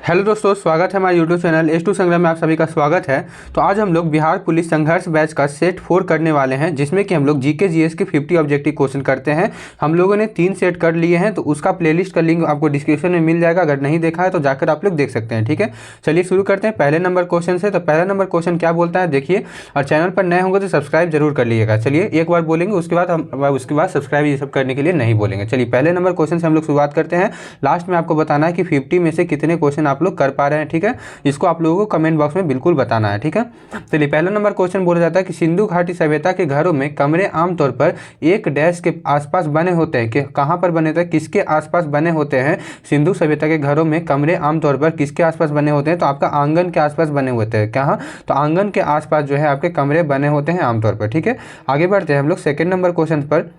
Hello दोस्तों, स्वागत है हमारे यूट्यूब चैनल S2 संग्राम में। आप सभी का स्वागत है। तो आज हम लोग बिहार पुलिस संघर्ष बैच का सेट 4 करने वाले हैं, जिसमें कि हम लोग जीके जीएस के 50 ऑब्जेक्टिव क्वेश्चन करते हैं। हम लोगों ने 3 सेट कर लिए हैं, तो उसका प्लेलिस्ट का लिंक आपको डिस्क्रिप्शन में मिल जाएगा। अगर नहीं देखा है तो जाकर आप लोग देख सकते हैं। ठीक है, चलिए शुरू करते हैं पहले नंबर क्वेश्चन से। तो पहला नंबर क्वेश्चन क्या बोलता है देखिए, और चैनल पर नए होंगे तो सब्सक्राइब जरूर कर लीजिएगा। चलिए एक बार बोलेंगे, उसके बाद सब्सक्राइब ये सब करने के लिए नहीं बोलेंगे। चलिए पहले नंबर क्वेश्चन से हम लोग शुरुआत करते हैं। लास्ट में आपको बताना है कि 50 में से कितने क्वेश्चन आप लोग कर पा रहे हैं। ठीक है, इसको आप लोगों को कमेंट बॉक्स में बिल्कुल बताना है। ठीक है, चलिए पहला नंबर क्वेश्चन बोला जाता है कि सिंधु घाटी सभ्यता के घरों में कमरे आमतौर पर एक डैश के आसपास बने होते हैं। कि कहां पर बने थे, किसके आसपास बने होते हैं। सिंधु सभ्यता के घरों में कमरे आमतौर पर किसके आसपास बने होते हैं, तो आपका आंगन के आसपास बने होते हैं। कहां, तो आंगन के आसपास जो है आपके कमरे बने होते हैं आमतौर पर। ठीक है, आगे बढ़ते हैं हम लोग सेकंड नंबर क्वेश्चन पर।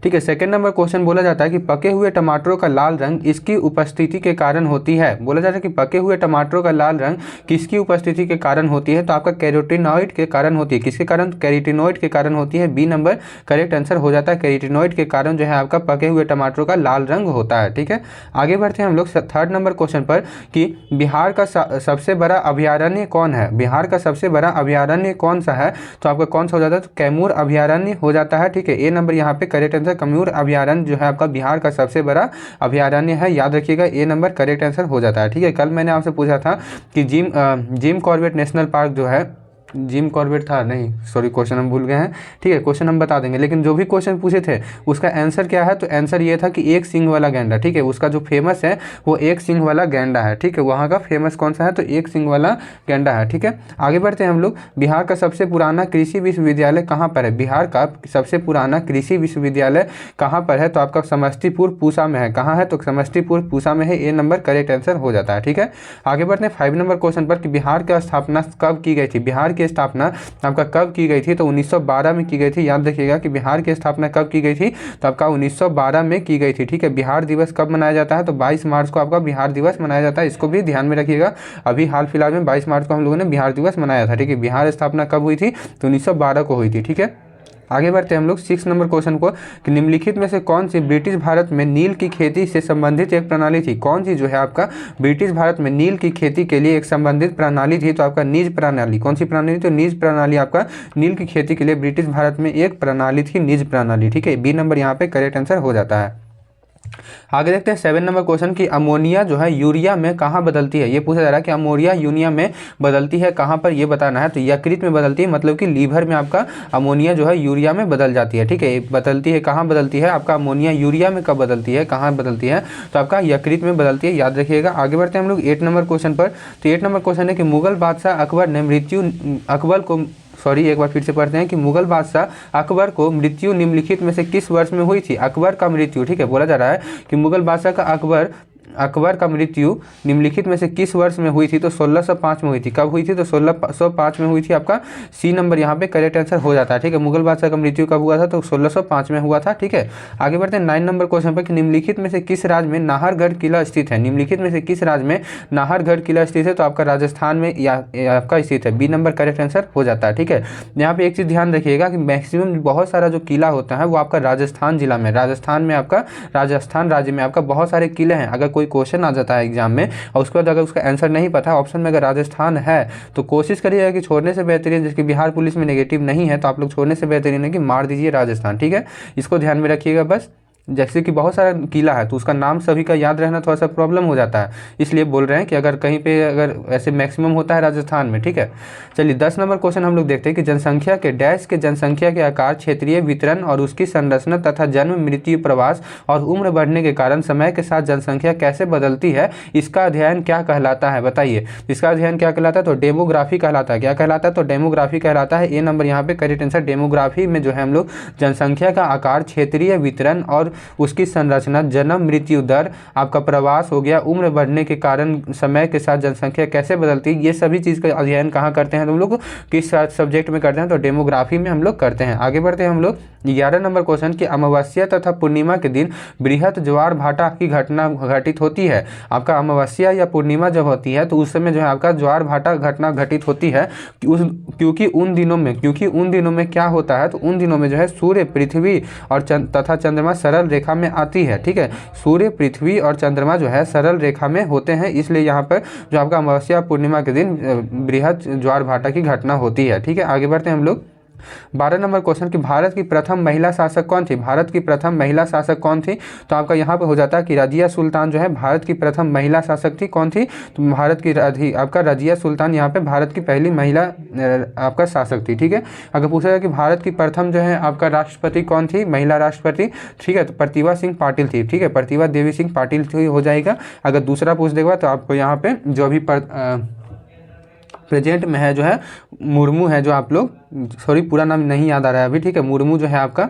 ठीक है, सेकंड नंबर क्वेश्चन बोला जाता है कि पके हुए टमाटरों का लाल रंग इसकी उपस्थिति के कारण होती है। बोला जाता है कि पके हुए टमाटरों का लाल रंग किसकी उपस्थिति के कारण होती है, तो आपका कैरोटीनॉइड के कारण होती है। किसके कारण, कैरोटीनॉइड के कारण होती है। बी नंबर करेक्ट आंसर हो जाता है। कैरोटीनॉइड के कारण जो है आपका पके हुए टमाटरों का लाल रंग होता है। ठीक है, आगे बढ़ते हैं हम लोग थर्ड नंबर क्वेश्चन पर कि बिहार का सबसे बड़ा अभयारण्य कौन है। बिहार का सबसे बड़ा अभयारण्य कौन सा है, तो आपका कौन सा हो जाता है, तो कैमूर अभयारण्य हो जाता है। ठीक है, ए नंबर यहाँ पे करेक्ट आंसर। कैमूर अभयारण्य जो है आपका बिहार का सबसे बड़ा अभयारण्य है, याद रखिएगा। ए नंबर करेक्ट आंसर हो जाता है। ठीक है, कल मैंने आपसे पूछा था कि जिम कॉर्बेट नेशनल पार्क जो है, जिम कॉर्बेट था नहीं, सॉरी क्वेश्चन हम भूल गए हैं। ठीक है, क्वेश्चन हम बता देंगे, लेकिन जो भी क्वेश्चन पूछे थे उसका आंसर क्या है, तो आंसर ये था कि एक सिंग वाला गैंडा। ठीक है, उसका जो फेमस है वो एक सिंग वाला गैंडा है। ठीक है, वहाँ का फेमस कौन सा है, तो एक सिंग वाला गैंडा है। ठीक है, आगे बढ़ते हैं हम लोग। बिहार का सबसे पुराना कृषि विश्वविद्यालय कहाँ पर है। बिहार का सबसे पुराना कृषि विश्वविद्यालय कहाँ पर है, तो आपका समस्तीपुर पूसा में है। कहाँ है, तो समस्तीपुर पूसा में है। ए नंबर करेक्ट आंसर हो जाता है। ठीक है, आगे बढ़ते हैं 5 नंबर क्वेश्चन पर कि बिहार की स्थापना कब की गई थी। बिहार की स्थापना आपका कब की गई थी, तो 1912 में की गई थी। याद रखिएगा कि बिहार की स्थापना कब की गई थी, तो आपका 1912 में की गई थी। ठीक है, बिहार दिवस कब मनाया जाता है, तो 22 मार्च को आपका बिहार दिवस मनाया जाता है। इसको भी ध्यान में रखिएगा। अभी हाल फिलहाल में 22 मार्च को हम लोगों ने बिहार दिवस मनाया था। ठीक है, बिहार स्थापना कब हुई थी, तो 1912 को हुई थी। ठीक है, आगे बढ़ते हैं हम लोग 6 नंबर क्वेश्चन को कि निम्नलिखित में से कौन सी ब्रिटिश भारत में नील की खेती से संबंधित एक प्रणाली थी। कौन सी जो है आपका ब्रिटिश भारत में नील की खेती के लिए एक संबंधित प्रणाली थी, तो आपका निज प्रणाली। कौन सी प्रणाली, तो निज प्रणाली आपका नील की खेती के लिए ब्रिटिश भारत में एक प्रणाली थी, निज प्रणाली। ठीक है, बी नंबर यहाँ पे करेक्ट आंसर हो जाता है। आगे देखते हैं 7 नंबर क्वेश्चन की अमोनिया जो है यूरिया में कहाँ बदलती है। ये पूछा जा रहा है कि अमोनिया यूरिया में बदलती है कहाँ पर, ये बताना है। तो यकृत में बदलती है, मतलब कि लीवर में आपका अमोनिया जो है यूरिया में बदल जाती है। ठीक है, बदलती है कहाँ बदलती है, आपका अमोनिया यूरिया में कब बदलती है, कहाँ बदलती है, तो आपका यकृत में बदलती है, याद रखिएगा। आगे बढ़ते हैं हम लोग 8 नंबर क्वेश्चन पर। तो 8 नंबर क्वेश्चन है कि मुगल बादशाह अकबर ने एक बार फिर से पढ़ते हैं कि मुगल बादशाह अकबर को मृत्यु निम्नलिखित में से किस वर्ष में हुई थी। अकबर का मृत्यु, ठीक है, बोला जा रहा है कि मुगल बादशाह का अकबर का मृत्यु निम्नलिखित में से किस वर्ष में हुई थी, तो 1605 में हुई थी। कब हुई थी, तो 1605 में हुई थी। आपका सी नंबर यहाँ पे करेक्ट आंसर हो जाता है। ठीक है, मुगल बादशाह का मृत्यु कब हुआ था, तो 1605 में हुआ था। ठीक है, आगे बढ़ते हैं 9 नंबर क्वेश्चन पर कि निम्नलिखित में से किस राज्य में नाहरगढ़ किला स्थित है। निम्नलिखित में से किस राज्य में नाहरगढ़ किला स्थित है, तो आपका राजस्थान में या आपका स्थित है। बी नंबर करेक्ट आंसर हो जाता है। ठीक है, यहाँ पे एक चीज़ ध्यान रखिएगा कि मैक्सिमम बहुत सारा जो किला होता है वो आपका राजस्थान जिला में, राजस्थान राज्य में आपका बहुत सारे किले हैं। अगर कोई क्वेश्चन आ जाता है एग्जाम में और उसके बाद अगर उसका आंसर नहीं पता, ऑप्शन में अगर राजस्थान है तो कोशिश करिएगा कि छोड़ने से बेहतरीन, जैसे बिहार पुलिस में नेगेटिव नहीं है तो आप लोग छोड़ने से बेहतरीन है कि मार दीजिए राजस्थान। ठीक है, इसको ध्यान में रखिएगा। बस जैसे कि बहुत सारा किला है तो उसका नाम सभी का याद रहना थोड़ा सा प्रॉब्लम हो जाता है, इसलिए बोल रहे हैं कि अगर कहीं पे अगर ऐसे मैक्सिमम होता है राजस्थान में। ठीक है, चलिए 10 नंबर क्वेश्चन हम लोग देखते हैं कि जनसंख्या के डैश के जनसंख्या के आकार, क्षेत्रीय वितरण और उसकी संरचना तथा जन्म मृत्यु प्रवास और उम्र बढ़ने के कारण समय के साथ जनसंख्या कैसे बदलती है, इसका अध्ययन क्या कहलाता है, बताइए। इसका अध्ययन क्या कहलाता है, तो डेमोग्राफी कहलाता है। क्या कहलाता है, तो डेमोग्राफी कहलाता है। ए नंबर यहाँ पे करेक्ट आंसर। डेमोग्राफी में जो है हम लोग जनसंख्या का आकार, क्षेत्रीय वितरण और उसकी संरचना, जन्म मृत्यु दर, आपका प्रवास हो गया, उम्र बढ़ने के कारण समय के साथ जनसंख्या कैसे बदलती है, ये सभी चीज़ का अध्ययन कहाँ करते हैं, तो हम लोग किस सब्जेक्ट में करते हैं, तो डेमोग्राफी में हम लोग करते हैं। आगे बढ़ते हैं हम लोग 11 नंबर क्वेश्चन की अमावस्या तथा पूर्णिमा के दिन बृहत ज्वार भाटा की घटना घटित होती है। आपका अमावस्या या पूर्णिमा जब होती है तो उस समय जो है आपका ज्वार भाटा घटना घटित होती है, क्योंकि उन दिनों में क्या होता है, तो उन दिनों में जो है सूर्य, पृथ्वी और तथा चंद्रमा सरल सरल रेखा में आती है, ठीक है। सूर्य, पृथ्वी और चंद्रमा जो है सरल रेखा में होते हैं, इसलिए यहाँ पर जो आपका अमावस्या पूर्णिमा के दिन बृहद ज्वार भाटा की घटना होती है, ठीक है। आगे बढ़ते हैं हम लोग 12 नंबर क्वेश्चन कि भारत की प्रथम महिला शासक कौन थी। भारत की प्रथम महिला शासक कौन थी, तो आपका यहाँ पे हो जाता है कि रजिया सुल्तान जो है भारत की प्रथम महिला शासक थी। कौन थी, तो भारत की आपका रजिया सुल्तान यहाँ पे भारत की पहली महिला आपका शासक थी, ठीक है। अगर पूछा जाए कि भारत की प्रथम जो है आपका राष्ट्रपति कौन थी, महिला राष्ट्रपति, ठीक है, तो प्रतिभा सिंह पाटिल थी, ठीक है, प्रतिभा देवी सिंह पाटिल थी हो जाएगा। अगर दूसरा पूछ देगा तो आपको यहाँ पे जो अभी प्रेजेंट में है जो है मुर्मू है, जो आप लोग सॉरी पूरा नाम नहीं याद आ रहा है अभी, ठीक है। मुर्मू जो है आपका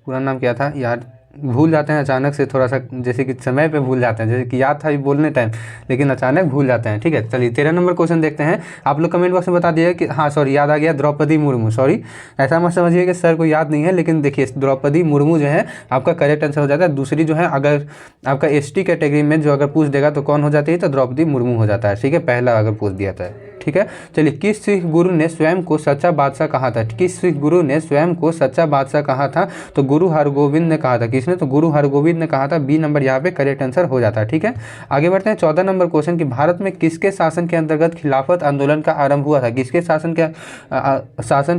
पूरा नाम क्या था यार, भूल जाते हैं अचानक से, थोड़ा सा जैसे कि समय पे भूल जाते हैं, जैसे कि याद था अभी बोलने टाइम लेकिन अचानक भूल जाते हैं, ठीक है। चलिए 13 नंबर क्वेश्चन देखते हैं। आप लोग कमेंट बॉक्स में बता दिए कि हाँ सॉरी याद आ गया, द्रौपदी मुर्मू। सॉरी ऐसा मत समझिए कि सर को याद नहीं है, लेकिन देखिए द्रौपदी मुर्मू जो है आपका करेक्ट आंसर हो जाता है। दूसरी जो है अगर आपका ST कैटेगरी में जो अगर पूछ देगा तो कौन हो जाती है, तो द्रौपदी मुर्मू हो जाता है, ठीक है, पहला अगर पूछ दिया था, ठीक है। चलिए किस सिख गुरु ने स्वयं को सच्चा बादशाह कहा था। किस सिख गुरु ने स्वयं को सच्चा बादशाह कहा था, तो गुरु हरगोविंद ने कहा था। किसने, तो गुरु हरगोविंद ने कहा था। बी नंबर यहाँ पे करेक्ट आंसर हो जाता है, ठीक है। आगे बढ़ते हैं 14 नंबर क्वेश्चन कि भारत में किसके शासन के अंतर्गत खिलाफत आंदोलन का आरंभ हुआ था। किसके शासन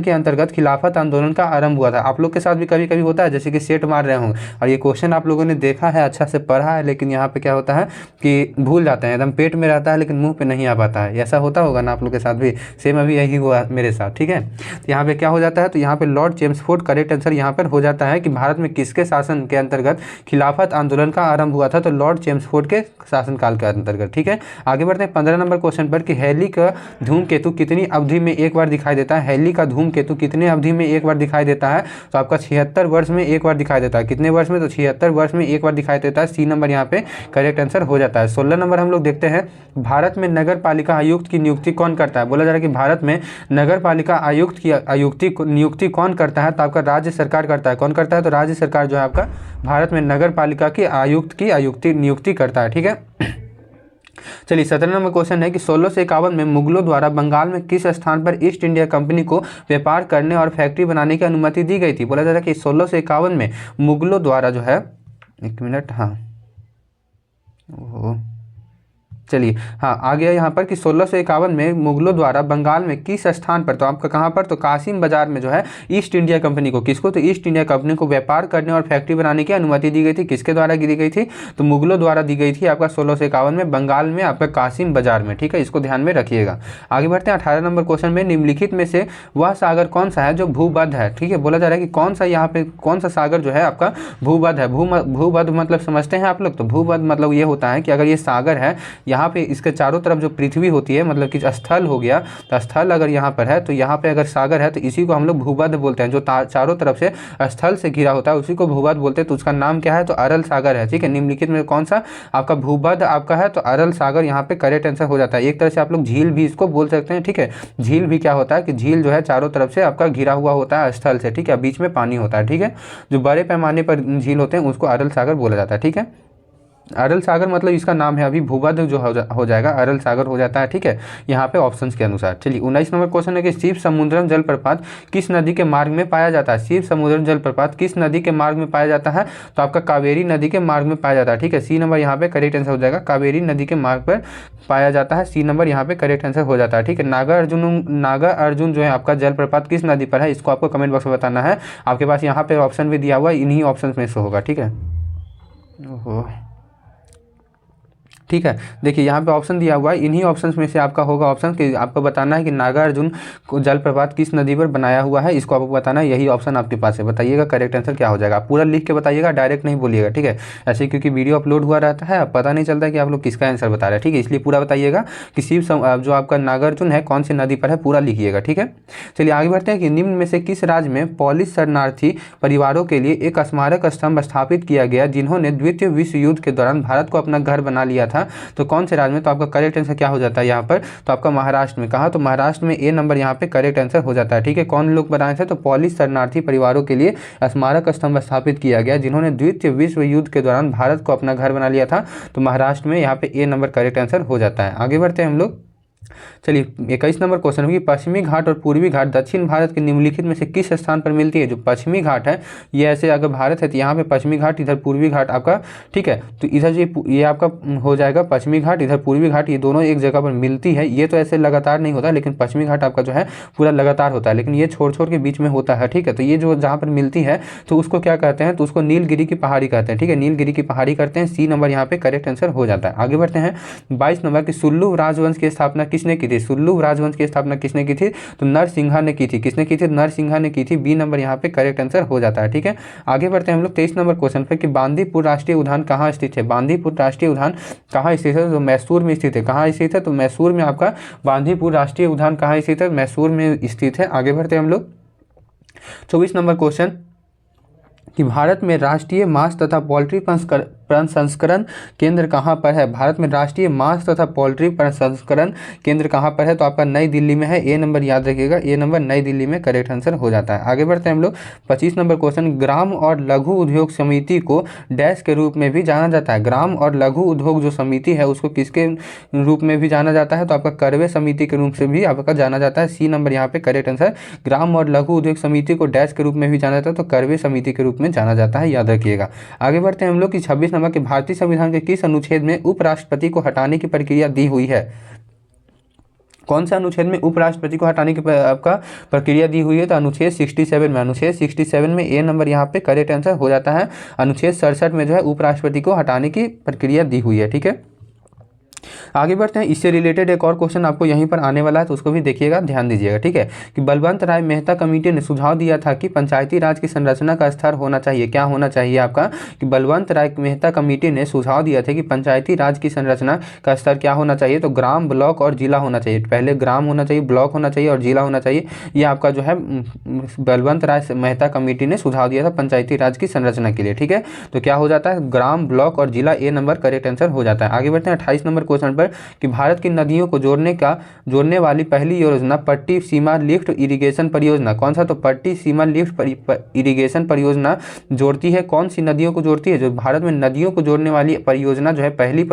के अंतर्गत खिलाफत आंदोलन का आरंभ हुआ था। आप लोग के साथ भी कभी कभी होता है जैसे कि सेट मार रहे होंगे और ये क्वेश्चन आप लोगों ने देखा है, अच्छा से पढ़ा है, लेकिन यहाँ पे क्या होता है कि भूल जाते हैं, एकदम पेट में रहता है लेकिन मुंह पे नहीं आ पाता है। ऐसा होता होगा ना आप लोग के साथ भी, सेम अभी यही हुआ मेरे साथ, ठीक है। तो यहाँ पे क्या हो जाता है, तो यहाँ पे लॉर्ड चेम्सफोर्ड करेक्ट आंसर यहाँ पर हो जाता है कि भारत में किसके शासन के अंतर्गत खिलाफत आंदोलन का आरंभ हुआ था, तो लॉर्ड चेम्सफोर्ड के शासनकाल के अंतर्गत, ठीक है। आगे बढ़ते हैं 15 नंबर क्वेश्चन पर कि हैली का धूमकेतु कितनी अवधि में एक बार दिखाई देता है। हैली का धूमकेतु कितने अवधि में एक बार दिखाई देता है, तो आपका 76 वर्ष में एक बार दिखाई देता है। कितने वर्ष में, तो 76 वर्ष में एक बार दिखाई देता है। सी नंबर यहाँ पे करेक्ट आंसर हो जाता है। 16 नंबर हम लोग देखते हैं भारत में नगर पालिका आयुक्त की नियुक्ति कौन करता है। बोला जा रहा है कि भारत में नगर पालिका आयुक्त की नियुक्ति कौन करता है, तो आपका राज्य सरकार करता है। कौन करता है, तो राज्य सरकार जो है आपका भारत में नगर पालिका की आयुक्त की नियुक्ति करता है, ठीक है। चलिए 17 नंबर क्वेश्चन है कि 1651 में मुगलों द्वारा बंगाल में किस स्थान पर ईस्ट इंडिया कंपनी को व्यापार करने और फैक्ट्री बनाने की अनुमति दी गई थी। बोला जा रहा है कि 1651 में मुगलों द्वारा जो है, एक मिनट, हाँ चलिए हाँ आ गया यहाँ पर कि 1651 में मुगलों द्वारा बंगाल में किस स्थान पर, तो आपका कहाँ पर, तो कासिम बाजार में जो है ईस्ट इंडिया कंपनी को, किसको, तो ईस्ट इंडिया कंपनी को व्यापार करने और फैक्ट्री बनाने की अनुमति दी गई थी। किसके द्वारा दी गई थी, तो मुगलों द्वारा दी गई थी आपका 1651 में बंगाल में आपका कासिम बाजार में, ठीक है, इसको ध्यान में रखिएगा। आगे बढ़ते हैं 18 नंबर क्वेश्चन में निम्नलिखित में से वह सागर कौन सा है जो भूबद्ध है, ठीक है। बोला जा रहा है कि कौन सा यहाँ पे कौन सा सागर जो है आपका भूबद्ध है। भूबद्ध मतलब समझते हैं आप लोग, तो भूबद्ध मतलब ये होता है कि अगर ये सागर है, यहाँ पे इसके चारों तरफ जो पृथ्वी होती है, मतलब कि स्थल हो गया, तो स्थल अगर यहाँ पर है तो यहाँ पे अगर सागर है तो इसी को हम लोग भूबद्ध बोलते हैं। जो चारों तरफ से स्थल से घिरा होता है उसी को भूबद्ध बोलते हैं। तो उसका नाम क्या है, तो अरल सागर है, ठीक है। निम्नलिखित में कौन सा आपका भूबद्ध आपका है, तो अरल सागर यहाँ पे करेक्ट आंसर हो जाता है। एक तरह से आप लोग झील भी इसको बोल सकते हैं, ठीक है। झील भी क्या होता है कि झील जो है चारों तरफ से आपका घिरा हुआ होता है स्थल से, ठीक है, बीच में पानी होता है, ठीक है। जो बड़े पैमाने पर झील होते हैं उसको अरल सागर बोला जाता है, ठीक है। अरल सागर मतलब इसका नाम है, अभी भूबद्ध जो हो जाएगा अरल सागर हो जाता है, ठीक है, यहाँ पे ऑप्शंस के अनुसार। चलिए 19 नंबर क्वेश्चन है कि शिव समुद्रम जलप्रपात किस नदी के मार्ग में पाया जाता है। शिव समुद्रम जलप्रपात किस नदी के मार्ग में पाया जाता है, तो आपका कावेरी नदी के मार्ग में पाया जाता है, ठीक है। सी नंबर यहाँ पे करेक्ट आंसर हो जाएगा, कावेरी नदी के मार्ग पर पाया जाता है। सी नंबर यहाँ पे करेक्ट आंसर हो जाता है, ठीक है। नागा अर्जुन जो है आपका जलप्रपात किस नदी पर है, इसको आपको कमेंट बॉक्स में बताना है। आपके पास यहाँ पे ऑप्शन भी दिया हुआ है, इन्हीं ऑप्शन में से होगा, ठीक है। ओहो ठीक है, देखिए यहाँ पे ऑप्शन दिया हुआ है, इन्हीं ऑप्शंस में से आपका होगा ऑप्शन कि आपको बताना है कि नागार्जुन को जलप्रपात किस नदी पर बनाया हुआ है, इसको आपको बताना है। यही ऑप्शन आपके पास है, बताइएगा करेक्ट आंसर क्या हो जाएगा। आप पूरा लिख के बताइएगा, डायरेक्ट नहीं बोलिएगा, ठीक है। ऐसे क्योंकि वीडियो अपलोड हुआ रहता है, पता नहीं चलता कि आप लोग किसका आंसर बता रहे हैं, ठीक है। इसलिए पूरा बताइएगा कि शिव जो आपका नागार्जुन है कौन सी नदी पर है, पूरा लिखिएगा, ठीक है। चलिए आगे बढ़ते हैं कि निम्न में से किस राज्य में पोलिश शरणार्थी परिवारों के लिए एक स्मारक स्तंभ स्थापित किया गया जिन्होंने द्वितीय विश्व युद्ध के दौरान भारत को अपना घर बना लिया था, तो कौन से राज्य में, तो आपका करेक्ट आंसर क्या हो जाता है यहाँ पर, तो आपका महाराष्ट्र में। कहा, तो महाराष्ट्र में ए नंबर यहाँ पे करेक्ट आंसर हो जाता है, ठीक है। कौन लोग बनाए थे, तो पोलिश शरणार्थी परिवारों के लिए स्मारक स्तंभ स्थापित किया गया जिन्होंने द्वितीय विश्व युद्ध के दौरान भारत को अपना घर बना लिया था, तो महाराष्ट्र में यहाँ पे ए नंबर करेक्ट आंसर हो जाता है। आगे बढ़ते हैं हम लोग चलिए 21 नंबर क्वेश्चन होगी, पश्चिमी घाट और पूर्वी घाट दक्षिण भारत के निम्नलिखित में से किस स्थान पर मिलती है। जो पश्चिमी घाट है ये ऐसे अगर भारत है तो यहाँ पे पश्चिमी घाट, इधर पूर्वी घाट आपका, ठीक है। तो इधर ये आपका हो जाएगा पश्चिमी घाट, इधर पूर्वी घाट, ये दोनों एक जगह पर मिलती है। ये तो ऐसे लगातार नहीं होता, लेकिन पश्चिमी घाट आपका जो है पूरा लगातार होता है, लेकिन ये छोड़ छोड़ के बीच में होता है, ठीक है। तो ये जो जहाँ पर मिलती है तो उसको क्या कहते हैं, तो उसको नीलगिरी की पहाड़ी कहते हैं, ठीक है। नीलगिरी की पहाड़ी करते हैं, सी नंबर यहाँ पे करेक्ट आंसर हो जाता है। आगे बढ़ते हैं 22 नंबर की, सुल्लू राजवंश की स्थापना किसने की थी। सुल्लू राजवंश की स्थापना किसने की थी, तो नरसिंहा ने की थी। किसने की थी, नरसिंहा ने की थी, बी नंबर यहाँ पे करेक्ट आंसर हो जाता है, ठीक है। आगे बढ़ते हैं हम लोग 23 नंबर क्वेश्चन पे कि बांदीपुर राष्ट्रीय उद्यान कहाँ स्थित है। बांदीपुर राष्ट्रीय उद्यान कहाँ स्थित है, तो मैसूर में स्थित है। कहाँ स्थित है, तो मैसूर में आपका बांदीपुर राष्ट्रीय उद्यान कहाँ स्थित है, मैसूर में स्थित है। आगे बढ़ते हैं हम लोग 24 नंबर क्वेश्चन कि भारत में राष्ट्रीय मांस तथा पोल्ट्री प्रसंस्करण केंद्र कहाँ पर है। भारत में राष्ट्रीय मांस तथा पोल्ट्री प्रसंस्करण केंद्र कहाँ पर है, तो आपका नई दिल्ली में है। ए नंबर याद रखिएगा, ए नंबर नई दिल्ली में करेक्ट आंसर हो जाता है। आगे बढ़ते हैं हम लोग 25 नंबर क्वेश्चन, ग्राम और लघु उद्योग समिति को डैश के रूप में भी जाना जाता है। ग्राम और लघु उद्योग जो समिति है उसको किसके रूप में भी जाना जाता है, तो आपका करवे समिति के रूप से भी आपका जाना जाता है। सी नंबर यहाँ पे करेक्ट आंसर, ग्राम और लघु उद्योग समिति को डैश के रूप में भी जाना जाता है, तो करवे समिति के रूप में जाना जाता है, याद रखिएगा। आगे बढ़ते हैं हम लोग कि 26 नंबर के भारतीय संविधान के किस अनुच्छेद में उपराष्ट्रपति को हटाने की प्रक्रिया दी हुई है। कौन सा अनुच्छेद में उपराष्ट्रपति को हटाने की आपका प्रक्रिया दी हुई है, तो अनुच्छेद 67 में। अनुच्छेद 67 में ए नंबर यहाँ पे करेक्ट आंसर हो जाता है। अनुच्छेद 67 में जो है उपराष्ट्रपति को हटाने की प्रक्रिया दी हुई है, ठीक है। आगे बढ़ते हैं, इससे रिलेटेड एक और क्वेश्चन आपको यहीं पर आने वाला है, तो उसको भी देखिएगा, ध्यान दीजिएगा, ठीक है। कि बलवंत राय मेहता कमेटी ने सुझाव दिया था कि पंचायती राज की संरचना का स्तर होना चाहिए। क्या होना चाहिए आपका, कि बलवंत राय मेहता कमेटी ने सुझाव दिया था कि पंचायती राज की संरचना का स्तर क्या होना चाहिए, तो ग्राम, ब्लॉक और जिला होना चाहिए। पहले ग्राम होना चाहिए, ब्लॉक होना चाहिए और जिला होना चाहिए। ये आपका जो है बलवंत राय मेहता कमेटी ने सुझाव दिया था पंचायती राज की संरचना के लिए, ठीक है। तो क्या हो जाता है, ग्राम, ब्लॉक और जिला, ए नंबर करेक्ट आंसर हो जाता है। आगे बढ़ते हैं 28 नंबर क्वेश्चन पर कि भारत की नदियों को जोड़ने वाली पहली योजना पट्टी सीमा लिफ्ट इरिगेशन परियोजना। कौन सा, तो पट्टी सीमा लिफ्ट इरिगेशन परियोजना जोड़ती है। कौन सी नदियों को जोड़ती है, जो भारत में नदियों को जोड़ने वाली परियोजना जो है, पहली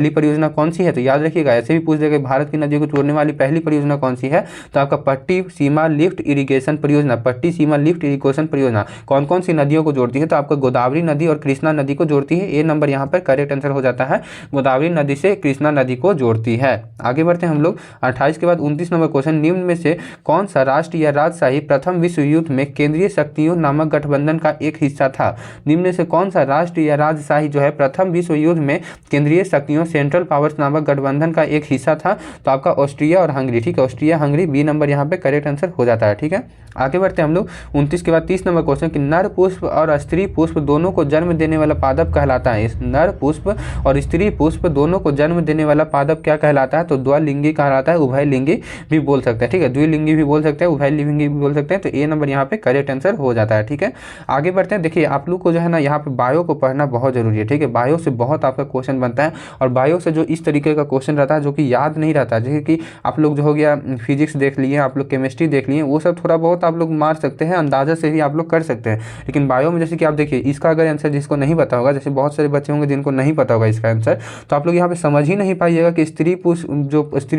परियोजना कौन सी है, तो याद रखिएगा, ऐसे भी पूछ देगा भारत की नदियों को जोड़ने वाली पहली परियोजना कौन सी है, तो आपका पट्टी सीमा लिफ्ट इरिगेशन परियोजना। पट्टी सीमा लिफ्ट इरिगेशन परियोजना कौन कौन सी नदियों को जोड़ती है, तो आपका गोदावरी नदी और कृष्णा नदी को जोड़ती है। ए नंबर यहाँ पर करेक्ट आंसर हो जाता है, गोदावरी नदी से कृष्णा नदी को जोड़ती है। आगे बढ़ते हैं हम लोग 28 के बाद 29 नंबर क्वेश्चन, निम्न में से कौन सा राष्ट्र या राजशाही प्रथम विश्व युद्ध में केंद्रीय शक्तियों नामक गठबंधन का एक हिस्सा था। निम्न में से कौन सा राष्ट्र या राजशाही जो है प्रथम विश्व युद्ध में केंद्रीय शक्तियों सेंट्रल पावर्स नामक गठबंधन का एक हिस्सा था, तो आपका ऑस्ट्रिया और हंगरी, ठीक है। ऑस्ट्रिया हंगरी, बी नंबर यहाँ पे करेक्ट आंसर हो जाता है, ठीक है। आगे बढ़ते हैं हम लोग 29 के बाद 30 नंबर क्वेश्चन कि नर पुष्प और स्त्री पुष्प दोनों को जन्म देने वाला पादप कहलाता है। इस नर पुष्प और स्त्री पुष्प दोनों को जन्म देने वाला पादप क्या कहलाता है, तो द्विलिंगी कहलाता है, उभयलिंगी भी बोल सकते हैं, ठीक है। द्विलिंगी भी बोल सकते हैं, उभयलिंगी भी बोल सकते हैं, तो ए नंबर यहाँ पे करेक्ट आंसर हो जाता है, ठीक है। आगे बढ़ते हैं, देखिए आप लोग को जो है ना यहाँ पे बायो को पढ़ना बहुत जरूरी है, ठीक है। बायो से बहुत आपका क्वेश्चन बनता है, और बायो से जो इस तरीके का क्वेश्चन रहता है जो कि याद नहीं रहता, जैसे कि आप लोग जो हो गया फिजिक्स देख लिए, आप लोग केमिस्ट्री देख लिए, वो सब थोड़ा बहुत आप लोग मार सकते हैं, अंदाजा से ही आप लोग कर सकते हैं। लेकिन बायो में जैसे कि आप देखिए, इसका अगर आंसर जिसको नहीं पता होगा, जैसे बहुत सारे बच्चे होंगे जिनको नहीं पता होगा इसका आंसर, तो आप लोग यहाँ पे समझ ही नहीं पाइएगा कि स्त्री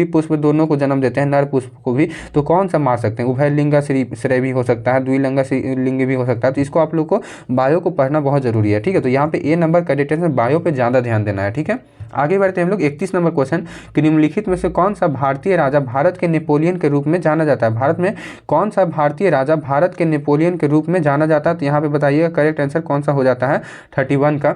पुष्प दोनों को जन्म देते हैं, नर पुष्प को भी, तो कौन सा मार सकते हैं, उभयलिंगा श्रेय भी हो सकता है, द्विलिंगा लिंग भी हो सकता है। तो इसको आप लोग को बायो को पढ़ना बहुत जरूरी है, ठीक है। तो यहाँ पे ए नंबर करेक्ट आंसर, बायो पे ज़्यादा ध्यान देना है, ठीक है। आगे बढ़ते हैं हम लोग 31 नंबर क्वेश्चन कि निम्नलिखित में से कौन सा भारतीय राजा भारत के नेपोलियन के रूप में जाना जाता है। भारत में कौन सा भारतीय राजा भारत के नेपोलियन के रूप में जाना जाता है, तो यहाँ पे बताइएगा करेक्ट आंसर कौन सा हो जाता है 31 का,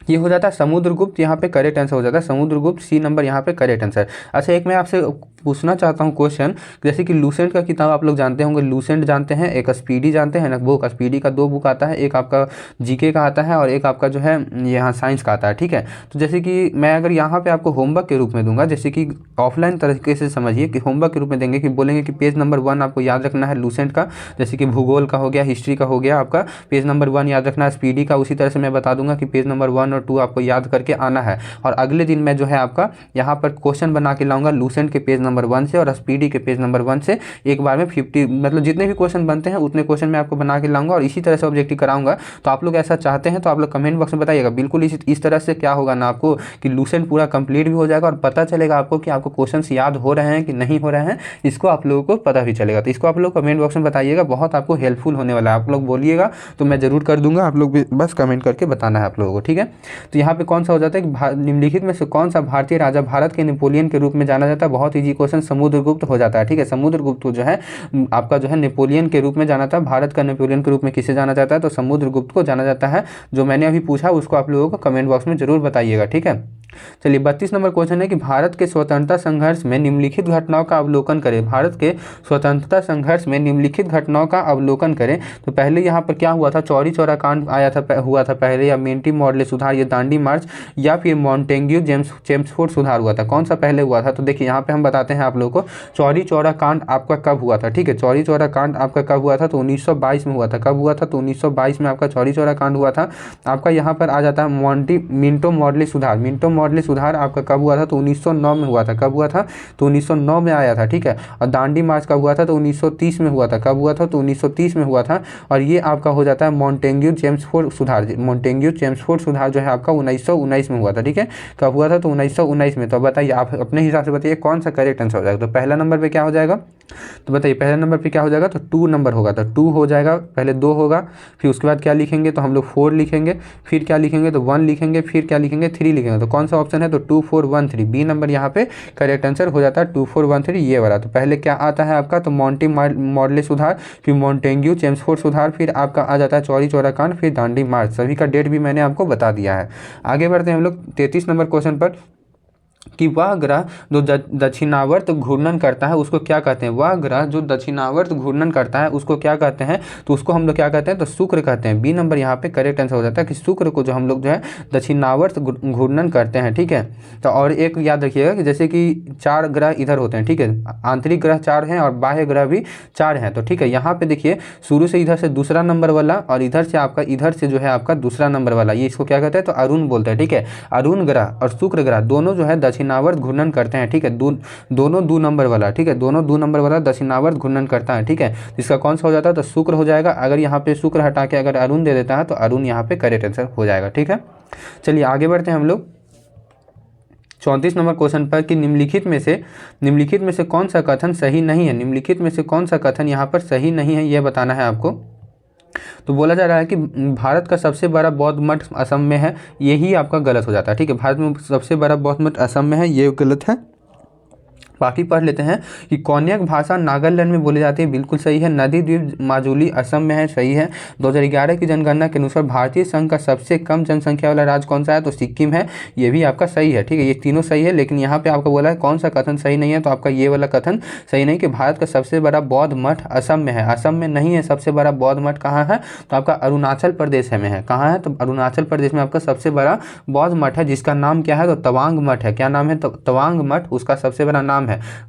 ये हो जाता है समुद्रगुप्त, यहाँ पे करेक्ट आंसर हो जाता है समुद्रगुप्त, सी नंबर यहाँ पे करेक्ट आंसर। अच्छा, एक मैं आपसे पूछना चाहता हूँ क्वेश्चन, जैसे कि लूसेंट का किताब आप लोग जानते होंगे, लूसेंट जानते हैं, एक स्पीडी जानते हैं ना, बुक स्पीडी का 2 बुक आता है, एक आपका जीके का आता है और एक आपका जो है यहाँ साइंस का आता है, ठीक है। तो जैसे कि मैं अगर यहाँ पे आपको होमवर्क के रूप में दूंगा, जैसे कि ऑफलाइन तरीके से समझिए कि होमवर्क के रूप में देंगे कि बोलेंगे कि पेज नंबर 1 आपको याद रखना है लूसेंट का, जैसे कि भूगोल का हो गया, हिस्ट्री का हो गया, आपका पेज नंबर 1 याद रखना है, स्पीडी का उसी तरह से मैं बता दूंगा कि पेज नंबर 1 और 2 आपको याद करके आना है। और अगले दिन मैं जो है आपका यहाँ पर क्वेश्चन बना के लाऊंगा लूसेंट के पेज नंबर 1 से और SPD के पेज नंबर 1 से एक बार में 50 मतलब जितने भी क्वेश्चन बनते हैं उतने क्वेश्चन मैं आपको बना के लाऊंगा और इसी तरह से ऑब्जेक्टिव कराऊंगा। तो आप लोग ऐसा चाहते हैं तो आप लोग कमेंट बॉक्स में बताइएगा। बिल्कुल इस तरह से क्या होगा ना आपको कि लूसेंट पूरा कंप्लीट भी हो जाएगा और पता चलेगा आपको कि आपको क्वेश्चंस याद हो रहे हैं कि नहीं हो रहे हैं, इसको आप लोगों को पता भी चलेगा। तो इसको आप लोग कमेंट बॉक्स में बताइएगा, बहुत आपको हेल्पफुल होने वाला है। आप लोग बोलिएगा तो मैं जरूर कर दूंगा, आप लोग भी बस कमेंट करके बताना है आप लोगों को, ठीक है। तो यहाँ पे कौन सा हो जाता है कि निम्नलिखित में से कौन सा भारतीय राजा भारत के नेपोलियन के रूप में जाना जाता है। बहुत ईजी क्वेश्चन, समुद्रगुप्त हो जाता है, ठीक है। समुद्रगुप्त जो है आपका जो है नेपोलियन के रूप में जाना था। भारत का नेपोलियन के रूप में किसे जाना जाता है, तो समुद्रगुप्त को जाना जाता है। जो मैंने अभी पूछा उसको आप लोगों को कमेंट बॉक्स में जरूर बताइएगा, ठीक है। चलिए 32 नंबर क्वेश्चन है कि भारत के स्वतंत्रता संघर्ष में निम्नलिखित घटनाओं का अवलोकन करें। भारत के स्वतंत्रता संघर्ष में निम्नलिखित घटनाओं का अवलोकन करें। तो पहले यहाँ पर क्या हुआ था, चौरी चौरा कांड आया था, हुआ था पहले, या मेंटी मॉडले सुधार, या दांडी मार्च, या फिर मॉन्टेग्यू चेम्सफोर्ड सुधार हुआ था, कौन सा पहले हुआ था। तो देखिए यहाँ पे हम बताते हैं आप लोगों को चौरी चौरा कांड आपका कब हुआ था, ठीक है। चौरी चौरा कांड आपका कब हुआ था, तो 1922 में हुआ था। कब हुआ था, तो 1922 में आपका चौरी चौरा कांड हुआ था। आपका यहाँ पर आ जाता है मिंटो मॉडले सुधार। मिंटो मॉडले सुधार आपका कब हुआ था, तो 1909 में हुआ था। कब हुआ था, तो 1909 में आया था, ठीक है। और दांडी मार्च कब हुआ था, तो 1930 में हुआ था। कब हुआ था, तो 1930 में हुआ था। और ये आपका हो जाता है मॉन्टेग्यू चेम्सफोर्ड सुधार। मॉन्टेग्यू चेम्सफोर्ड सुधार जो है आपका 1919 में हुआ था, ठीक है। कब हुआ था, तो 1919 में। तो बताइए आप अपने हिसाब से बताइए कौन सा करेक्ट आंसर हो जाएगा। तो पहला नंबर पे क्या हो जाएगा, तो बताइए पहले नंबर पे क्या हो जाएगा, तो 2 नंबर होगा। तो 2 हो जाएगा, पहले 2 होगा, फिर उसके बाद क्या लिखेंगे, तो हम लोग 4 लिखेंगे, फिर क्या लिखेंगे, तो 1 लिखेंगे, फिर क्या लिखेंगे, 3 लिखेंगे। तो कौन सा ऑप्शन है, तो 2 4 1 3 बी नंबर यहाँ पे करेक्ट आंसर हो जाता है 2 4 1 3 ये वाला। तो पहले क्या आता है आपका, तो मॉन्टी मॉडले सुधार, फिर मॉन्टेग्यू चेम्सफोर्ड सुधार, फिर आपका आ जाता है चौरी चौरा कांड, फिर दांडी मार्च। सभी का डेट भी मैंने आपको बता दिया है। आगे बढ़ते हैं हम लोग 33 नंबर क्वेश्चन पर कि वह ग्रह जो दक्षिणावर्त घूर्णन करता है उसको क्या कहते हैं। वह ग्रह जो दक्षिणावर्त घूर्णन करता है उसको क्या कहते हैं, तो उसको हम लोग क्या कहते हैं, तो शुक्र कहते हैं। बी नंबर यहाँ पे करेक्ट आंसर हो जाता है कि शुक्र को जो हम लोग जो है दक्षिणावर्त घूर्णन करते हैं, ठीक है। तो और एक याद रखिएगा कि जैसे कि 4 ग्रह इधर होते हैं, ठीक है, आंतरिक ग्रह 4 हैं और बाह्य ग्रह भी 4 हैं। तो ठीक है, यहाँ पे देखिए शुरू से इधर से दूसरा नंबर वाला और इधर से आपका इधर से जो है आपका दूसरा नंबर वाला, ये इसको क्या कहते हैं, तो अरुण बोलते हैं, ठीक है। अरुण ग्रह और शुक्र ग्रह दोनों जो है दक्षिणावर्त घूर्णन करते हैं, ठीक है। दोनों 2 नंबर वाला, ठीक है, दोनों 2 नंबर वाला दक्षिणावर्त घूर्णन करता है, ठीक है। इसका कौन सा हो जाता है, तो शुक्र हो जाएगा। अगर यहाँ पे शुक्र हटा के अगर अरुण दे देता है तो अरुण यहाँ पे करेक्ट आंसर हो जाएगा, ठीक है। चलिए आगे बढ़ते हैं हम लोग 34 नंबर क्वेश्चन पर कि निम्नलिखित में से कौन सा कथन सही नहीं है। निम्नलिखित में से कौन सा कथन यहाँ पर सही नहीं है, यह बताना है आपको। तो बोला जा रहा है कि भारत का सबसे बड़ा बौद्ध मठ असम में है, यही आपका गलत हो जाता है, ठीक है। भारत में सबसे बड़ा बौद्ध मठ असम में है, ये गलत है। बाकी पढ़ लेते हैं कि कौन्यक भाषा नागालैंड में बोली जाती है, बिल्कुल सही है। नदी द्वीप माजुली असम में है, सही है। 2011 की जनगणना के अनुसार भारतीय संघ का सबसे कम जनसंख्या वाला राज्य कौन सा है, तो सिक्किम है, ये भी आपका सही है, ठीक है। ये तीनों सही है, लेकिन यहाँ पे आपको बोला है कौन सा कथन सही नहीं है, तो आपका ये वाला कथन सही नहीं कि भारत का सबसे बड़ा बौद्ध मठ असम में है। असम में नहीं है, सबसे बड़ा बौद्ध मठ कहाँ है, तो आपका अरुणाचल प्रदेश में है। कहाँ है, तो अरुणाचल प्रदेश में आपका सबसे बड़ा बौद्ध मठ है, जिसका नाम क्या है, तो तवांग मठ है। क्या नाम है, तो तवांग मठ उसका सबसे बड़ा नाम है।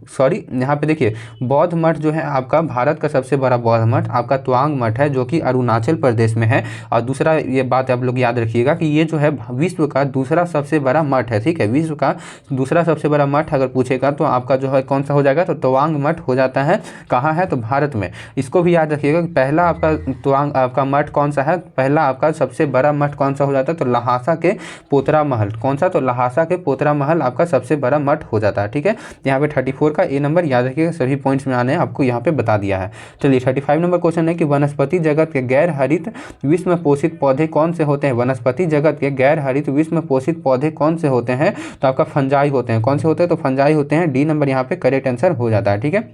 सॉरी, यहाँ पे देखिए बौद्ध मठ जो है आपका भारत का सबसे बड़ा बौद्ध मठ आपका तवांग मठ है, जो कि अरुणाचल प्रदेश में है। और दूसरा ये बात आप लोग याद रखिएगा कि ये जो है विश्व का दूसरा सबसे बड़ा मठ है, ठीक है। विश्व का दूसरा सबसे बड़ा मठ अगर पूछेगा तो आपका जो है कौन सा हो जाएगा, तो तवांग मठ हो जाता है। कहाँ है, तो भारत में। इसको भी याद रखिएगा कि पहला आपका तवांग आपका मठ कौन सा है, पहला आपका सबसे बड़ा मठ कौन सा हो जाता है, तो लहासा के पोतरा महल। कौन सा, तो लहासा के पोतरा महल आपका सबसे बड़ा मठ हो जाता है, ठीक है। यहाँ पे 34 का ए नंबर याद रखिएगा, सभी पॉइंट्स में आने हैं, आपको यहाँ पे बता दिया है। चलिए 35 नंबर क्वेश्चन है कि वनस्पति जगत के गैर हरित विश्व में पोषित पौधे कौन से होते हैं। वनस्पति जगत के गैर हरित विश्व में पोषित पौधे कौन से होते हैं, तो आपका फंजाई होते हैं। कौन से होते हैं, तो फंजाई होते हैं। डी नंबर यहाँ पे करेक्ट आंसर हो जाता है, ठीक है।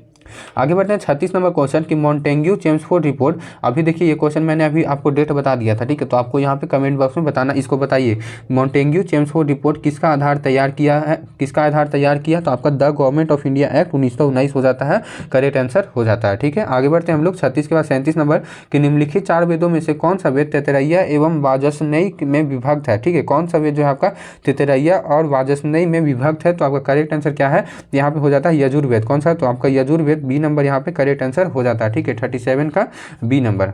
आगे बढ़ते हैं 36 नंबर क्वेश्चन कि मॉन्टेग्यू चेम्सफोर्ड रिपोर्ट। अभी देखिए ये क्वेश्चन मैंने अभी आपको डेट बता दिया था, ठीक है। तो आपको यहाँ पे कमेंट बॉक्स में बताना, इसको बताइए मॉन्टेग्यू चेम्सफोर्ड रिपोर्ट किसका आधार तैयार किया है, किसका आधार तैयार किया, तो आपका the government of India act 1919 हो जाता है, करेक्ट आंसर हो जाता है, ठीक है। आगे बढ़ते हैं हम लोग 36 के बाद 37 नंबर कि निम्नलिखित 4 वेदों में से कौन सा वेद तैतरैया एवं वाजस्नेयी में विभक्त है, ठीक है। कौन सा वेद जो है आपका तैतरैया और वाजस्नेयी में विभक्त है, तो आपका करेक्ट आंसर क्या है, यहाँ पे हो जाता है यजुर्वेद। कौन सा, तो आपका यजुर्वेद बी नंबर यहाँ पे करेक्ट आंसर हो जाता है, ठीक है। 37 का बी नंबर।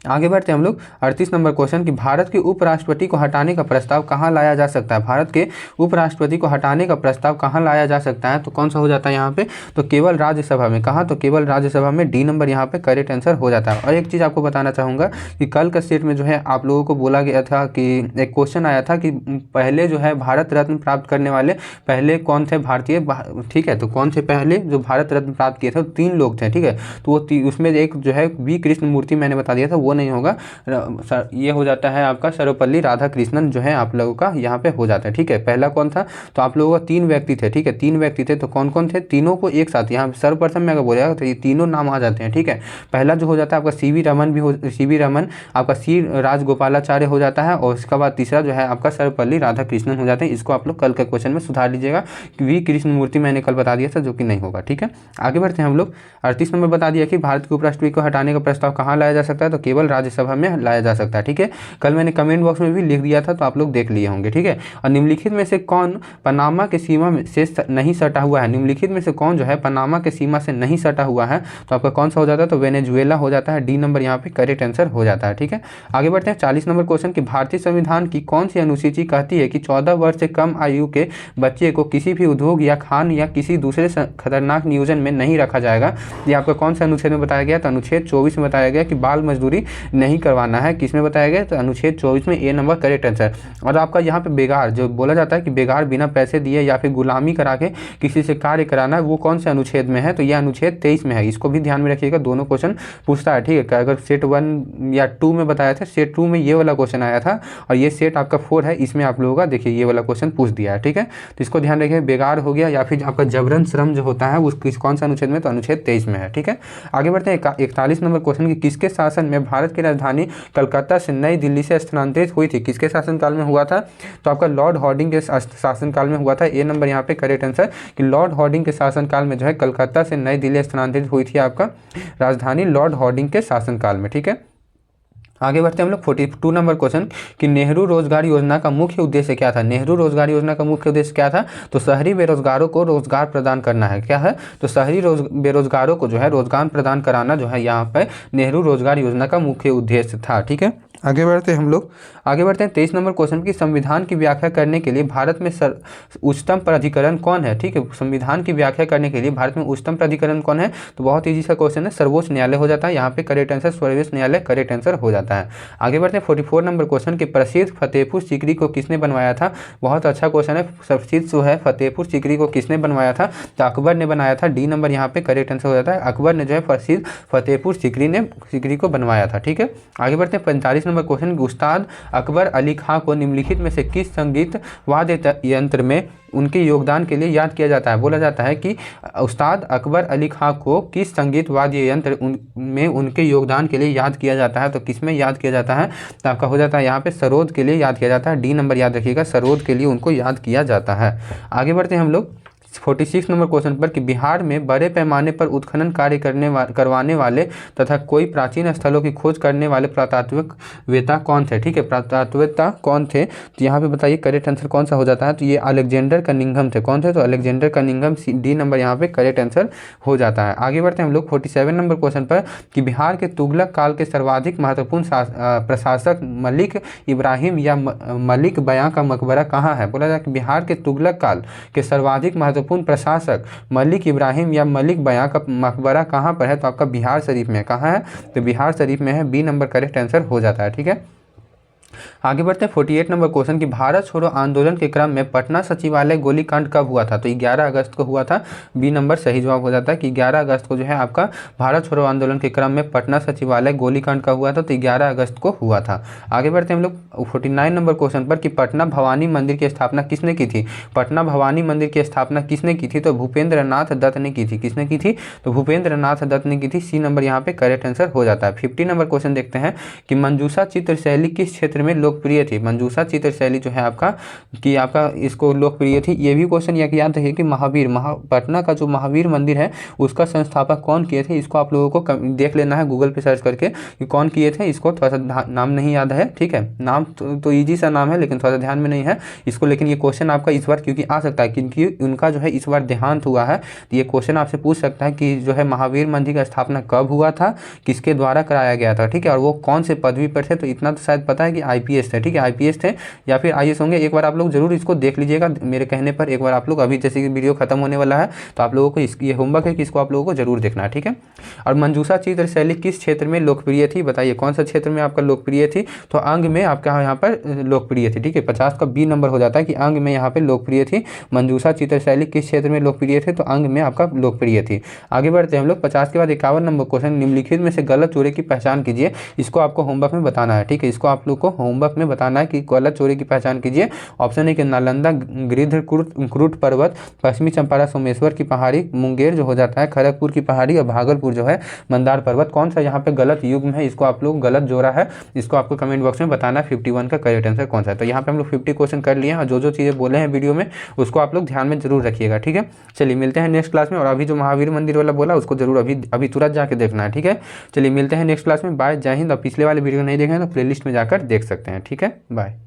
आगे बढ़ते हैं हम लोग 38 नंबर क्वेश्चन कि भारत के उपराष्ट्रपति को हटाने का प्रस्ताव कहाँ लाया जा सकता है। भारत के उपराष्ट्रपति को हटाने का प्रस्ताव कहाँ लाया जा सकता है, तो कौन सा हो जाता है यहाँ पे, तो केवल राज्यसभा में। कहाँ, तो केवल राज्यसभा में, डी नंबर यहाँ पे करेक्ट आंसर हो जाता है। और एक चीज़ आपको बताना चाहूँगा कि कल का सेट में जो है आप लोगों को बोला गया था कि एक क्वेश्चन आया था कि पहले जो है भारत रत्न प्राप्त करने वाले पहले कौन थे भारतीय, ठीक है, तो कौन थे पहले जो भारत रत्न प्राप्त किए थे, 3 लोग थे, ठीक है। तो वो उसमें एक जो है वी कृष्णमूर्ति मैंने बता दिया था, वो नहीं होगा, ये हो जाता है आपका सर्वपल्ली राधाकृष्णन जो है आप लोगों का यहाँ पे हो जाता है, ठीक है। पहला कौन था, तो आप लोगों का 3 व्यक्ति थे, ठीक है, 3 व्यक्ति थे, तो कौन कौन थे, तीनों को एक साथ यहाँ सर्वप्रथम में अगर बोलेगा तो ये तीनों नाम आ जाते हैं, ठीक है। पहला जो हो जाता है आपका सीवी रमन आपका सी राजगोपालाचार्य हो जाता है, और उसके बाद तीसरा जो है आपका सर्वपल्ली राधाकृष्णन हो जाते हैं। इसको आप लोग कल के क्वेश्चन में सुधार लीजिएगा, वी कृष्णमूर्ति मैंने कल बता दिया था जो कि नहीं होगा, ठीक है। आगे बढ़ते हैं हम लोग 38 नंबर बता दिया कि भारत के उपराष्ट्रपति को हटाने का प्रस्ताव कहाँ लाया जा सकता है, तो केवल राज्यसभा में लाया जा सकता है, ठीक है। कल मैंने कमेंट बॉक्स में भी लिख दिया था, तो आप लोग देख लिए होंगे, ठीक है। और निम्नलिखित में से कौन पनामा के सीमा से नहीं सटा हुआ है, निम्नलिखित में से कौन जो है पनामा के सीमा से नहीं सटा हुआ है, तो आपका कौन सा हो जाता है, तो वेनेजुएला हो जाता है, डी नंबर यहाँ पे करेक्ट आंसर हो जाता है, ठीक है। आगे बढ़ते हैं 40 नंबर क्वेश्चन कि भारतीय संविधान की कौन सी अनुसूची कहती है कि 14 वर्ष से कम आयु के बच्चे को किसी भी उद्योग या खान या किसी दूसरे खतरनाक नियोजन में नहीं रखा जाएगा। ये आपका कौन सा अनुच्छेद में बताया गया, तो अनुच्छेद 24 में बताया गया कि बाल मजदूरी नहीं करवाना है। किसमें बताया गया, तो अनुच्छेद 24 में ए नंबर करेक्ट आंसर। और आपका यहाँ पे बेगार जो बोला जाता है कि बेगार बिना पैसे दिए या फिर गुलामी करा के किसी से कार्य कराना, वो कौन से अनुच्छेद में है, तो यह अनुच्छेद 23 में है। इसको भी ध्यान में रखिएगा, दोनों क्वेश्चन पूछता है, ठीक है। अगर सेट 1 या 2 में बताया था, सेट 2 में ये वाला क्वेश्चन आया था, और ये सेट आपका 4 है, इसमें आप लोगों का देखिए ये वाला क्वेश्चन पूछ दिया है, ठीक है। तो इसको ध्यान रखिए, बेगार हो गया, या फिर आपका जबरन श्रम जो होता है उस कौन सा अनुच्छेद में, तो अनुच्छेद 23 में है, ठीक है। आगे बढ़ते हैं 41 नंबर क्वेश्चन कि किसके शासन में भारत की राजधानी कलकत्ता से नई दिल्ली से स्थानांतरित हुई थी। किसके शासनकाल में हुआ था, तो आपका लॉर्ड हार्डिंग के शासनकाल में हुआ था। ए नंबर यहाँ पे करेक्ट आंसर कि लॉर्ड हार्डिंग के शासनकाल में जो है कलकत्ता से नई दिल्ली स्थानांतरित हुई थी आपका राजधानी लॉर्ड हार्डिंग के शासनकाल में, ठीक है। आगे बढ़ते हैं हम लोग 42 नंबर क्वेश्चन कि नेहरू रोजगार योजना का मुख्य उद्देश्य क्या था। नेहरू रोजगार योजना का मुख्य उद्देश्य क्या था, तो शहरी बेरोजगारों को रोजगार प्रदान करना है। क्या है, तो शहरी बेरोजगारों को जो है रोजगार प्रदान कराना जो है यहाँ पे नेहरू रोजगार योजना का मुख्य उद्देश्य था, ठीक है। आगे बढ़ते हैं हम लोग, आगे बढ़ते हैं 23 नंबर क्वेश्चन की संविधान की व्याख्या करने के लिए भारत में उच्चतम प्राधिकरण कौन है, ठीक है। संविधान की व्याख्या करने के लिए भारत में उच्चतम प्राधिकरण कौन है, तो बहुत ईजी सा क्वेश्चन है, सर्वोच्च न्यायालय हो जाता है। यहाँ पे करेक्ट आंसर सर्वोच्च न्यायालय करेक्ट आंसर हो जाता है। आगे बढ़ते हैं 44 नंबर क्वेश्चन कि प्रसिद्ध फतेहपुर सीकरी को किसने बनवाया था। बहुत अच्छा क्वेश्चन है, प्रसिद्ध जो है फतेहपुर सीकरी को किसने बनवाया था, तो अकबर ने बनाया था। डी नंबर यहाँ पे करेक्ट आंसर हो जाता है, अकबर ने जो है प्रसिद्ध फतेहपुर सीकरी को बनवाया था, ठीक है। आगे बढ़ते हैं 45 नंबर क्वेश्चन, उस्ताद अकबर अली खां को निम्नलिखित में से किस संगीत वाद्य यंत्र में उनके योगदान के लिए याद किया जाता है। बोला जाता है कि उस्ताद अकबर अली खां को किस संगीत वाद्य यंत्र में उनके योगदान के लिए याद किया जाता है, तो किस में याद किया जाता है, तो आपका हो जाता है यहाँ पे सरोद के लिए याद किया जाता है। डी नंबर याद रखिएगा, सरोद के लिए उनको याद किया जाता है। आगे बढ़ते हैं हम लोग 46 नंबर क्वेश्चन पर कि बिहार में बड़े पैमाने पर उत्खनन कार्य करवाने वाले तथा कोई प्राचीन स्थलों की खोज करने वाले पुरातात्विकवेत्ता कौन थे, ठीक है। पुरातात्विकवेत्ता कौन थे, तो यहाँ पे बताइए करेक्ट आंसर कौन सा हो जाता है, तो ये अलेक्जेंडर कनिंघम थे। कौन थे, तो अलेक्जेंडर कनिंघम, डी नंबर यहाँ पे करेक्ट आंसर हो जाता है। आगे बढ़ते हैं हम लोग 47 नंबर क्वेश्चन पर कि बिहार के तुगलक काल के सर्वाधिक महत्वपूर्ण प्रशासक मलिक इब्राहिम या मलिक बयां का मकबरा कहाँ है। बोला जाए कि बिहार के तुगलक काल के सर्वाधिक महत्वपूर्ण प्रशासक मलिक इब्राहिम या मलिक बयां का मकबरा कहाँ पर है, तो आपका बिहार शरीफ में। कहाँ है, तो बिहार शरीफ में है। बी नंबर करेक्ट आंसर हो जाता है, ठीक है। आगे बढ़ते हैं 48 नंबर क्वेश्चन कि भारत छोड़ो आंदोलन के क्रम में पटना सचिवालय गोलीकांड कब हुआ था, तो 11 अगस्त को हुआ था। बी नंबर सही जवाब हो जाता है कि 11 अगस्त को जो है आपका भारत छोड़ो आंदोलन के क्रम में पटना सचिवालय गोलीकांड कब हुआ था, तो 11 अगस्त को हुआ था। आगे बढ़ते हैं हम लोग 49 नंबर क्वेश्चन पर कि पटना भवानी मंदिर की स्थापना किसने की थी। पटना भवानी मंदिर की स्थापना किसने की थी, तो भूपेंद्र नाथ दत्त ने की थी। किसने की थी, तो भूपेंद्र नाथ दत्त ने की थी। सी नंबर यहाँ पे करेक्ट आंसर हो जाता है। 50 नंबर क्वेश्चन देखते हैं कि मंजूषा चित्र शैली किस क्षेत्र में लोकप्रिय थी? मंजूषा चित्र शैली जो है आपका कि आपका इसको लोकप्रिय थी। ये भी क्वेश्चन याद रखिए कि पटना का जो महावीर मंदिर है उसका संस्थापक कौन किए थे, इसको आप लोगों को देख लेना है गूगल पे सर्च करके कि कौन किए थे। इसको थोड़ा सा नाम नहीं याद है, ठीक है, नाम तो ईजी सा नाम है लेकिन थोड़ा सा ध्यान में नहीं है इसको। लेकिन ये क्वेश्चन आपका इस बार क्योंकि आ सकता है क्योंकि उनका जो है इस बार देहांत हुआ है, तो ये क्वेश्चन आपसे पूछ सकता है कि जो है महावीर मंदिर का स्थापना कब हुआ था, किसके द्वारा कराया गया था, ठीक है, और वो कौन से पदवी पर थे। तो इतना तो शायद पता है कि आईपीएस थे, ठीक है, आईपीएस थे या फिर आईएएस होंगे। एक बार आप लोग जरूर इसको देख लीजिएगा मेरे कहने पर। एक बार आप लोग अभी जैसे कि वीडियो खत्म होने वाला है तो आप लोगों को ये होमवर्क है कि इसको आप लोगों को जरूर देखना है, ठीक है। और मंजूषा चित्र शैली किस क्षेत्र में लोकप्रिय थी, बताइए कौन सा क्षेत्र में आपका लोकप्रिय थी? तो अंग में आपका यहाँ पर लोकप्रिय थी, ठीक है, 50 का बी नंबर हो जाता है कि अंग में यहाँ पे लोकप्रिय थी। मंजूषा चित्र शैली किस क्षेत्र में लोकप्रिय थे? तो अंग में आपका लोकप्रिय थी। आगे बढ़ते हैं हम लोग 50 के बाद 51 नंबर क्वेश्चन, निम्नलिखित में से गलत चोरी की पहचान कीजिए। इसको आपको होमवर्क में बताना है, ठीक है, इसको आप लोग को होमवर्क में बताना है कि गलत चोरी की पहचान कीजिए। ऑप्शन है कि नालंदा गिरिधकुट पर्वत, पश्चिमी चंपारण सोमेश्वर की पहाड़ी, मुंगेर जो हो जाता है खड़गपुर की पहाड़ी, और भागलपुर जो है मंदार पर्वत। कौन सा यहाँ पे गलत युग्म है, इसको आप लोग गलत जोड़ा है, इसको आपको कमेंट बॉक्स में बताना है 51 का करेक्ट आंसर कौन सा है। तो यहाँ पे हम लोग 50 क्वेश्चन कर लिए हैं और जो जो चीज़ें बोले हैं वीडियो में उसको आप लोग ध्यान में जरूर रखिएगा, ठीक है। चलिए मिलते हैं नेक्स्ट क्लास में। और अभी जो महावीर मंदिर वाला बोला उसको जरूर अभी तुरंत जाके देखना है, ठीक है। चलिए मिलते हैं नेक्स्ट क्लास में। बाय, जय हिंद। और पिछले वाले वीडियो नहीं देखें तो प्लेलिस्ट में जाकर देख सकते हैं, ठीक है। बाय।